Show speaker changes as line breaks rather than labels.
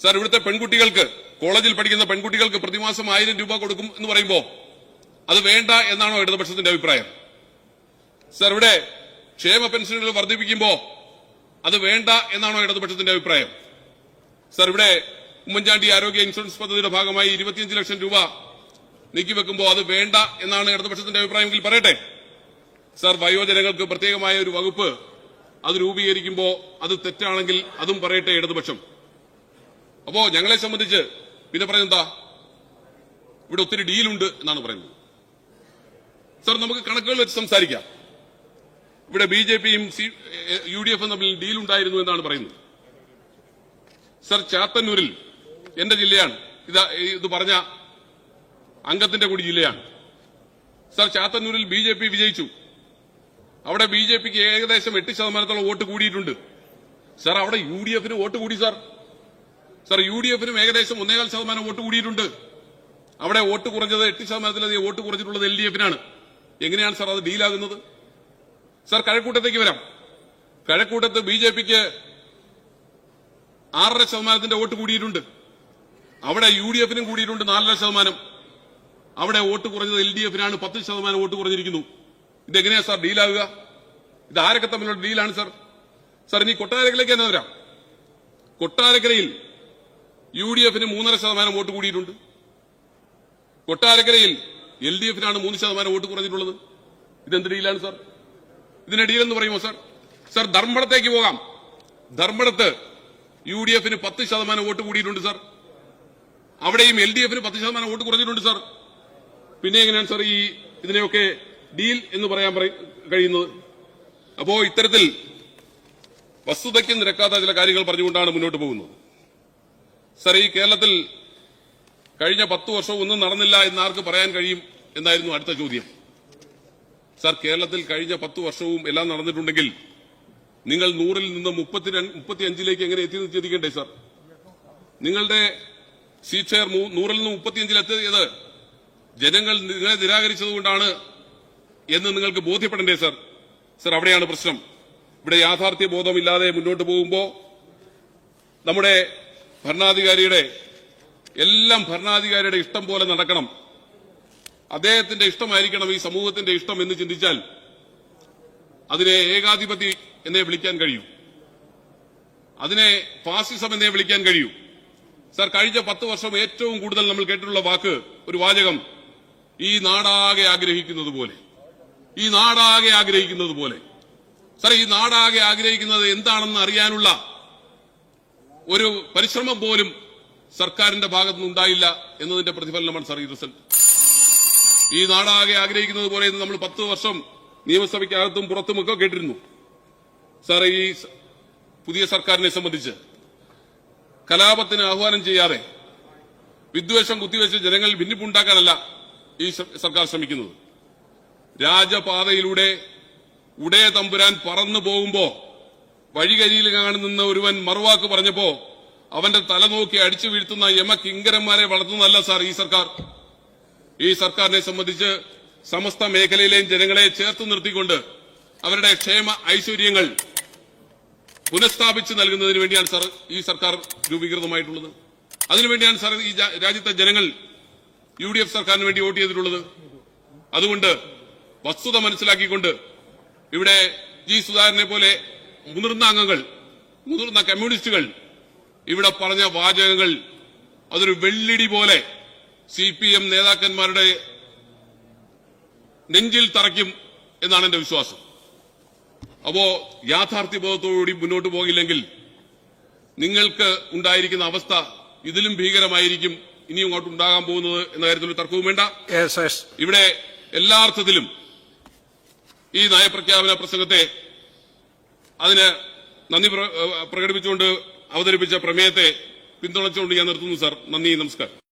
Sir, ഇവിടുത്തെ പെൺകുട്ടികൾക്ക്, കോളേജിൽ പഠിക്കുന്ന പെൺകുട്ടികൾക്ക് പ്രതിമാസം 1000 രൂപ കൊടുക്കും എന്ന് പറയുമ്പോൾ അത് വേണ്ട എന്നാണോ ഇടതുപക്ഷത്തിന്റെ അഭിപ്രായം? സാർ, ഇവിടെ ക്ഷേമ പെൻഷനുകൾ വർദ്ധിപ്പിക്കുമ്പോൾ അത് വേണ്ട എന്നാണോ ഇടതുപക്ഷത്തിന്റെ അഭിപ്രായം? സാർ, ഇവിടെ ഉമ്മൻചാണ്ടി ആരോഗ്യ ഇൻഷുറൻസ് പദ്ധതിയുടെ ഭാഗമായി 25 ലക്ഷം രൂപ നീക്കിവെക്കുമ്പോൾ അത് വേണ്ട എന്നാണ് ഇടതുപക്ഷത്തിന്റെ അഭിപ്രായമെങ്കിൽ പറയട്ടെ. സാർ, വയോജനങ്ങൾക്ക് പ്രത്യേകമായ ഒരു വകുപ്പ് അത് രൂപീകരിക്കുമ്പോൾ അത് തെറ്റാണെങ്കിൽ അതും പറയട്ടെ ഇടതുപക്ഷം. അപ്പോ ഞങ്ങളെ സംബന്ധിച്ച് പിന്നെ പറയുന്നതാ, ഇവിടെ ഒത്തിരി ഡീലുണ്ട് എന്നാണ് പറയുന്നത്. സാർ, നമുക്ക് കണക്കുകൾ വെച്ച് സംസാരിക്കാം. ഇവിടെ ബിജെപിയും UDF-ഉം തമ്മിൽ ഡീലുണ്ടായിരുന്നു എന്നാണ് പറയുന്നത്. സാർ, ചാത്തന്നൂരിൽ, എന്റെ ജില്ലയാണ് ഇത് പറഞ്ഞ അംഗത്തിന്റെ കൂടി ജില്ലയാണ്. സാർ, ചാത്തന്നൂരിൽ BJP വിജയിച്ചു. അവിടെ BJPക്ക് ഏകദേശം 8% വോട്ട് കൂടിയിട്ടുണ്ട്. സാർ, അവിടെ UDF-ന് വോട്ട് കൂടി. സാർ, UDF-നും ഏകദേശം 1.25% വോട്ട് കൂടിയിട്ടുണ്ട്. അവിടെ വോട്ട് കുറഞ്ഞത് 8%-ലധികം വോട്ട് കുറഞ്ഞിട്ടുള്ളത് LDF-നാണ്. എങ്ങനെയാണ് സാർ അത് ഡീലാകുന്നത്? സാർ, കഴക്കൂട്ടത്തേക്ക് വരാം. കഴക്കൂട്ടത്ത് BJPക്ക് 6.5% വോട്ട് കൂടിയിട്ടുണ്ട്. അവിടെ UDF-നും കൂടിയിട്ടുണ്ട് 4.5%. അവിടെ വോട്ട് കുറഞ്ഞത് LDF-നാണ്, 10% വോട്ട് കുറഞ്ഞിരിക്കുന്നു. ഇതെങ്ങനെയാ സാർ ഡീലാകുക? ഇത് ആരൊക്കെ തമ്മിലുള്ള ഡീലാണ് സാർ? സാർ, ഇനി കൊട്ടാരക്കരയിലേക്ക് തന്നെ വരാം. കൊട്ടാരക്കരയിൽ UDF-ന് 3.5% വോട്ട് കൂടിയിട്ടുണ്ട്. കൊട്ടാരക്കരയിൽ LDF-നാണ് 3% വോട്ട് കുറഞ്ഞിട്ടുള്ളത്. ഇതെന്ത് ഡീലാണ് സാർ? ഇതിനെ ഡീലെന്ന് പറയുമോ സാർ? സാർ, ധർമ്മടത്തേക്ക് പോകാം. ധർമ്മടത്ത് UDF-ന് 10% വോട്ട് കൂടിയിട്ടുണ്ട് സാർ. അവിടെയും LDF-ന് 10% വോട്ട് കുറഞ്ഞിട്ടുണ്ട് സാർ. പിന്നെ എങ്ങനെയാണ് സാർ ഇതിനെയൊക്കെ ഡീൽ എന്ന് പറയാൻ കഴിയുന്നത്? അപ്പോ ഇത്തരത്തിൽ വസ്തുതയ്ക്ക് നിരക്കാത്ത ചില കാര്യങ്ങൾ പറഞ്ഞുകൊണ്ടാണ് മുന്നോട്ട് പോകുന്നത്. സാർ, ഈ കേരളത്തിൽ കഴിഞ്ഞ 10 വർഷവും ഒന്നും നടന്നില്ല എന്നാർക്ക് പറയാൻ കഴിയും എന്നായിരുന്നു അടുത്ത ചോദ്യം. സാർ, കേരളത്തിൽ കഴിഞ്ഞ 10 വർഷവും എല്ലാം നടന്നിട്ടുണ്ടെങ്കിൽ നിങ്ങൾ 100-ൽ നിന്ന് 35-ലേക്ക് എങ്ങനെ എത്തിക്കണ്ടേ സാർ? നിങ്ങളുടെ സീറ്റ് ഷെയർ 100-ൽ നിന്ന് 35-ൽ എത്തിയത് ജനങ്ങൾ നിങ്ങളെ നിരാകരിച്ചതുകൊണ്ടാണ് എന്ന് നിങ്ങൾക്ക് ബോധ്യപ്പെടണ്ടേ സാർ? സാർ, അവിടെയാണ് പ്രശ്നം. ഇവിടെ യാഥാർത്ഥ്യ ബോധമില്ലാതെ മുന്നോട്ട് പോകുമ്പോൾ നമ്മുടെ ഭരണാധികാരിയുടെ ഇഷ്ടം പോലെ നടക്കണം, അദ്ദേഹത്തിന്റെ ഇഷ്ടമായിരിക്കണം ഈ സമൂഹത്തിന്റെ ഇഷ്ടം എന്ന് ചിന്തിച്ചാൽ അതിനെ ഏകാധിപതി എന്നേ വിളിക്കാൻ കഴിയൂ, അതിനെ ഫാസിസം എന്നേ വിളിക്കാൻ കഴിയൂ. സാർ, കഴിഞ്ഞ 10 വർഷം ഏറ്റവും കൂടുതൽ നമ്മൾ കേട്ടിട്ടുള്ള ഒരു വാചകം, ഈ നാടാകെ ആഗ്രഹിക്കുന്നത് പോലെ, ഈ നാടാകെ ആഗ്രഹിക്കുന്നത് പോലെ. സാർ, ഈ നാടാകെ ആഗ്രഹിക്കുന്നത് എന്താണെന്ന് അറിയാനുള്ള ഒരു പരിശ്രമം പോലും സർക്കാരിന്റെ ഭാഗത്തുനിന്ന് ഉണ്ടായില്ല എന്നതിന്റെ പ്രതിഫലനമാണ് സാർ ഈ റിസൾട്ട്. ഈ നാടാകെ ആഗ്രഹിക്കുന്നത് പോലെ നമ്മൾ 10 വർഷം നിയമസഭയ്ക്കകത്തും പുറത്തുമൊക്കെ കേട്ടിരുന്നു. സാർ, ഈ പുതിയ സർക്കാരിനെ സംബന്ധിച്ച് കലാപത്തിന് ആഹ്വാനം ചെയ്യാതെ വിദ്വേഷം കുത്തിവെച്ച് ജനങ്ങൾ ഭിന്നിപ്പുണ്ടാക്കാനല്ല ഈ സർക്കാർ ശ്രമിക്കുന്നത്. രാജപാതയിലൂടെ ഉടയ തമ്പുരാൻ പറന്നു പോകുമ്പോ വഴികരിയിൽ കാണുന്ന ഒരുവൻ മറുവാക്ക് പറഞ്ഞപ്പോ അവന്റെ തല നോക്കി അടിച്ചു വീഴ്ത്തുന്ന യമകിങ്കരന്മാരെ വളർത്തുന്നതല്ല സാർ ഈ സർക്കാർ. ഈ സർക്കാരിനെ സംബന്ധിച്ച് സമസ്ത മേഖലയിലെയും ജനങ്ങളെ ചേർത്ത് നിർത്തിക്കൊണ്ട് അവരുടെ ക്ഷേമ ഐശ്വര്യങ്ങൾ പുനഃസ്ഥാപിച്ചു നൽകുന്നതിന് വേണ്ടിയാണ് സാർ ഈ സർക്കാർ രൂപീകൃതമായിട്ടുള്ളത്. അതിനുവേണ്ടിയാണ് സാർ ഈ രാജ്യത്തെ ജനങ്ങൾ UDF സർക്കാരിന് വേണ്ടി വോട്ട് ചെയ്തിട്ടുള്ളത്. അതുകൊണ്ട് വസ്തുത മനസ്സിലാക്കിക്കൊണ്ട് ഇവിടെ സുധാകരനെ പോലെ മുതിർന്ന കമ്മ്യൂണിസ്റ്റുകൾ ഇവിടെ പറഞ്ഞ വാചകങ്ങൾ അതൊരു വെള്ളിടി പോലെ CPM നേതാക്കന്മാരുടെ നെഞ്ചിൽ തറയ്ക്കും എന്നാണ് എന്റെ വിശ്വാസം. അപ്പോ യാഥാർത്ഥ്യബോധത്തോടുകൂടി മുന്നോട്ട് പോകില്ലെങ്കിൽ നിങ്ങൾക്ക് ഉണ്ടായിരിക്കുന്ന അവസ്ഥ ഇതിലും ഭീകരമായിരിക്കും ഇനിയും അങ്ങോട്ട് ഉണ്ടാകാൻ പോകുന്നത് എന്ന കാര്യത്തിൽ തർക്കവും വേണ്ട. ഇവിടെ എല്ലാ അർത്ഥത്തിലും ഈ നയപ്രഖ്യാപന പ്രസംഗത്തെ അതിന് നന്ദി പ്രകടിപ്പിച്ചുകൊണ്ട് അവതരിപ്പിച്ച പ്രമേയത്തെ പിന്തുണച്ചുകൊണ്ട് ഞാൻ നിർത്തുന്നു സാർ. നന്ദി, നമസ്കാരം.